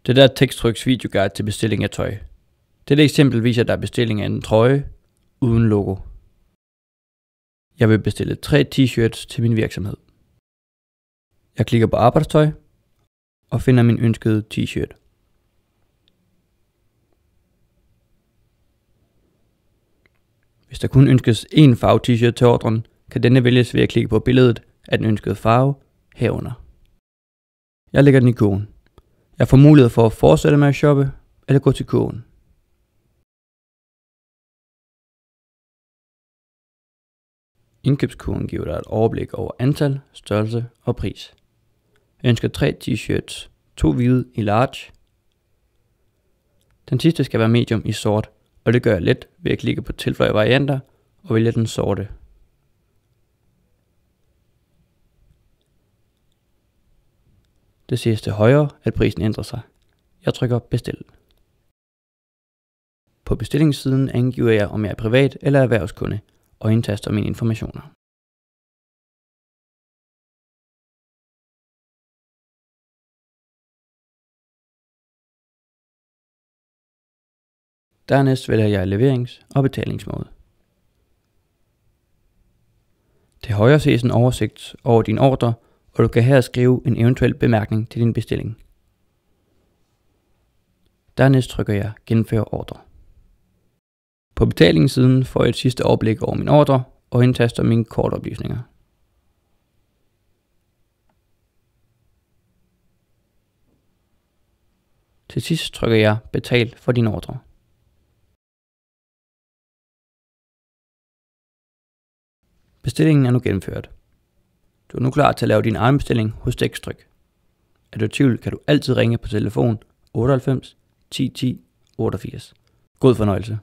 Det der Tekstryks videoguide til bestilling af tøj. Dette eksempel viser, at der er bestilling af en trøje uden logo. Jeg vil bestille 3 t-shirts til min virksomhed. Jeg klikker på arbejdstøj og finder min ønskede t-shirt. Hvis der kun ønskes én farve t-shirt til ordren, kan denne vælges ved at klikke på billedet af den ønskede farve herunder. Jeg lægger den i kurven. Jeg får mulighed for at fortsætte med at shoppe eller gå til kurven. Indkøbskurven giver dig et overblik over antal, størrelse og pris. Jeg ønsker 3 t-shirts, 2 hvide i large. Den sidste skal være medium i sort, og det gør jeg let ved at klikke på tilføje varianter og vælge den sorte. Det ses til højre, at prisen ændrer sig. Jeg trykker bestil. På bestillingssiden angiver jeg, om jeg er privat eller erhvervskunde, og indtaster mine informationer. Dernæst vælger jeg leverings- og betalingsmåde. Til højre ses en oversigt over din ordre, og du kan her skrive en eventuel bemærkning til din bestilling. Dernæst trykker jeg gennemføre ordre. På betalingssiden får jeg et sidste overblik over min ordre og indtaster mine kortoplysninger. Til sidst trykker jeg betal for din ordre. Bestillingen er nu gennemført. Du er nu klar til at lave din egen bestilling hos Tekstryk. Er du i tvivl, kan du altid ringe på telefon 98 10 10 88. God fornøjelse.